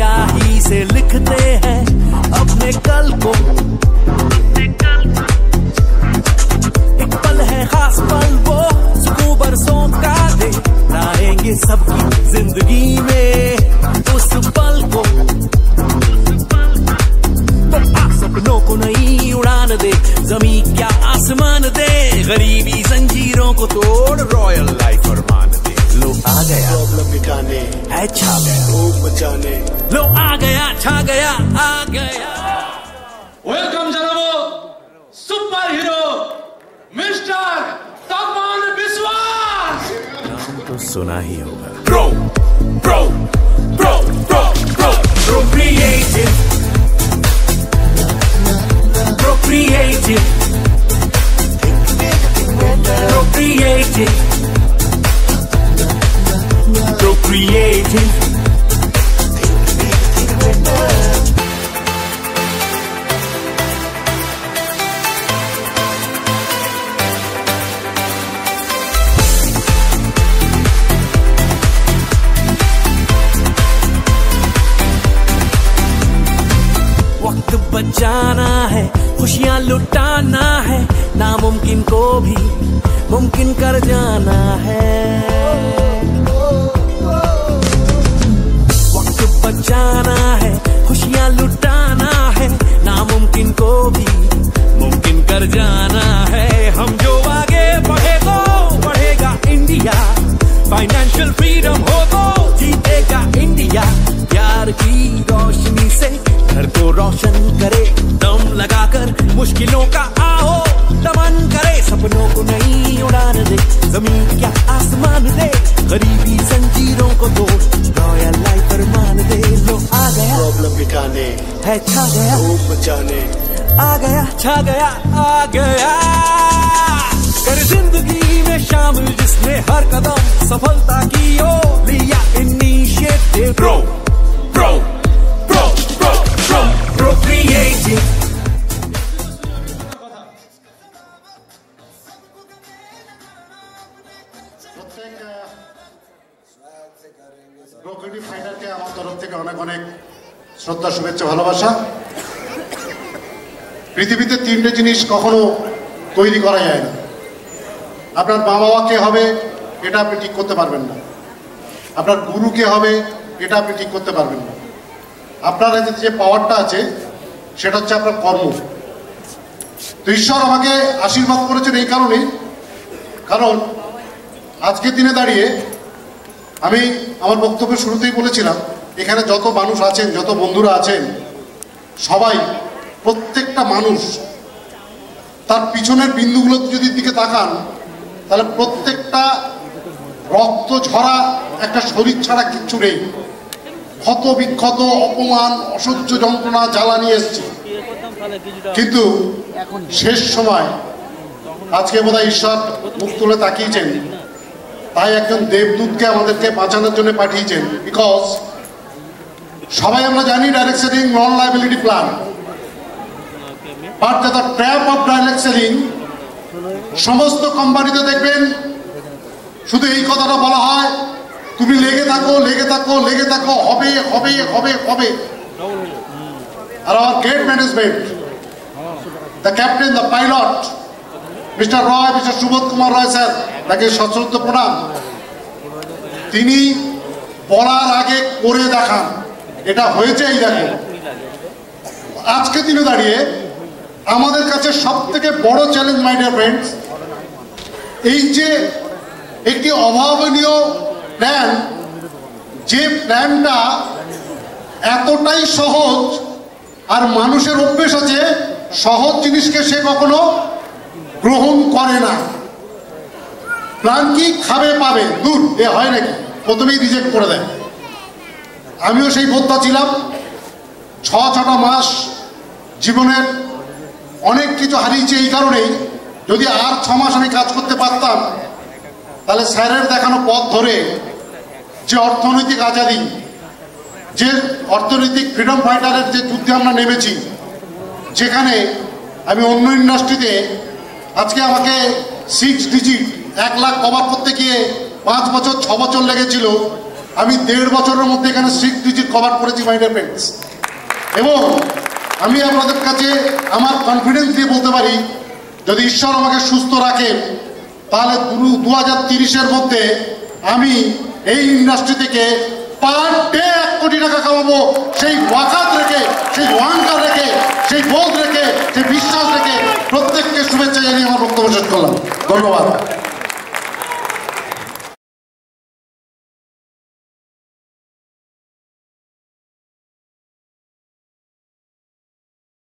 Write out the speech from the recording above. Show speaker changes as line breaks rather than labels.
स्याही से लिखते हैं अपने कल को। एक पल है खास पल वो सुकून बरसों का दे, लाएंगे सबकी जिंदगी में उस पल को। तो सपनों को नई उड़ान दे, जमीन क्या आसमान दे, गरीबी जंजीरों को तोड़ रॉयल लाइफ फरमान दे। लो आ गया
प्रॉब्लम मिटाने,
है छा गया
रोग बचाने।
लो आ गया छा गया आ गया।
वेलकम জানাবো সুপার হিরো मिस्टर तपन विश्वास।
नाम तो सुना ही होगा।
Bro, bro, bro, bro, bro,
Bro creative, Bro creative, Bro creative, Bro creative. वक्त बचाना है, खुशियां लुटाना है, नामुमकिन को भी मुमकिन कर जाना है। वक्त बचाना है, खुशियां लुटाना है, नामुमकिन को भी मुमकिन कर जाना है। हम जो आगे बढ़े तो बढ़ेगा इंडिया, फाइनेंशियल फ्रीडम हो तो जीतेगा इंडिया। प्यार की रोशनी से घर को रोशन करे, दम लगाकर मुश्किलों का आओ दमन करे। सपनों को नई उड़ान दे, जमीन क्या आसमान दे, गरीबी जंजीरों को तोड़ रॉयल लाइफ फरमान दे। लो आ गया
प्रॉब्लम मिटाने,
है छा गया
रोग बचाने।
आ गया छा गया आ गया। कर जिंदगी में शामिल जिसने हर कदम सफलता की ओर लिया initiative.
bro, bro, bro, bro, bro,
Bro creative,
প্রত্যেক প্রকৃতি ফাইটারকে আমার তরফ থেকে অনেক অনেক শ্রদ্ধা, শুভেচ্ছা, ভালোবাসা। পৃথিবীতে তিনটে জিনিস কখনো তৈরি করা যায় না। আপনার মা বাবা কে হবে এটা আপনি ঠিক করতে পারবেন না, আপনার গুরু কে হবে এটা আপনি ঠিক করতে পারবেন না। আপনার যে পাওয়ারটা আছে সেটা হচ্ছে আপনার কর্ম। তো ঈশ্বর আমাকে আশীর্বাদ করেছেন এই কারণেই, কারণ আজকের দিনে দাঁড়িয়ে আমি আমার বক্তব্যের শুরুতেই বলেছিলাম, এখানে যত মানুষ আছেন, যত বন্ধুরা আছেন, সবাই প্রত্যেকটা মানুষ তার পিছনের বিন্দুগুলোর যদি দিকে তাকান, তাহলে প্রত্যেকটা রক্ত ঝরা একটা শরীর ছাড়া কিচ্ছু নেই। ক্ষত বিক্ষত, অপমান, অসহ্য যন্ত্রণা, জ্বালা নিয়ে এসছে। কিন্তু শেষ সময় আজকে বোধহয় ঈশ্বর মুখ তুলে তাকিয়েছেন, তাই একজন দেবদূতকে আমাদেরকে বাঁচানোর জন্য পাঠিয়েছেন। বিকজ সবাই আমরা জানি direct selling non liability plan, but the trap of direct selling সমস্ত কোম্পানিতে দেখবেন শুধু এই কথাটা বলা হয়, তুমি লেগে থাকো লেগে থাকো লেগে থাকো, হবে হবে হবে হবে। আর আমার great management, the captain, the pilot, mister Roy, mister Subodh Kumar Roy sir, তাকে সশ্রদ্ধ প্রণাম। তিনি বলার আগে করে দেখান, এটা হয়েছে এই দেখো। আজকে দিনে দাঁড়িয়ে আমাদের কাছে সব থেকে বড় চ্যালেঞ্জ, মাই ডিয়ার ফ্রেন্ডস, এই যে একটি অভাবনীয় প্ল্যান, যে প্ল্যানটা এতটাই সহজ, আর মানুষের অভ্যেস আছে সহজ জিনিসকে সে কখনো গ্রহণ করে না। প্ল্যান কি খাবে পাবে, দূর, এ হয় নাকি, প্রথমেই রিজেক্ট করে দেয়। আমিও সেই বোদ্ধা ছিলাম। 6-6টা মাস জীবনের অনেক কিছু হারিয়েছি এই কারণেই। যদি আর 6 মাস আমি কাজ করতে পারতাম, তাহলে স্যারের দেখানো পথ ধরে যে অর্থনৈতিক আজাদি, যে অর্থনৈতিক ফ্রিডম ফাইটারের যে যুদ্ধে আমরা নেমেছি, যেখানে আমি অন্য ইন্ডাস্ট্রিতে আজকে আমাকে 6 ডিজিট 1 লাখ কভার করতে গিয়ে 5 বছর 6 বছর লেগেছিল, আমি 1.5 বছরের মধ্যে এখানে 6 ডিজিট কভার করেছি মাই ডিয়ার ফ্রেন্ডস। এবং আমি আপনাদের কাছে আমার কনফিডেন্স দিয়ে বলতে পারি, যদি ঈশ্বর আমাকে সুস্থ রাখেন তাহলে 2030-এর মধ্যে আমি এই ইন্ডাস্ট্রি থেকে পার ডে 1 কোটি টাকা কামাবো। সেই ওয়াকাত রেখে, সেই ওয়াঙ্কার রেখে, সেই বোধ রেখে, সেই বিশ্বাস রেখে প্রত্যেককে শুভেচ্ছা জানিয়ে আমার বক্তব্য শেষ করলাম। ধন্যবাদ।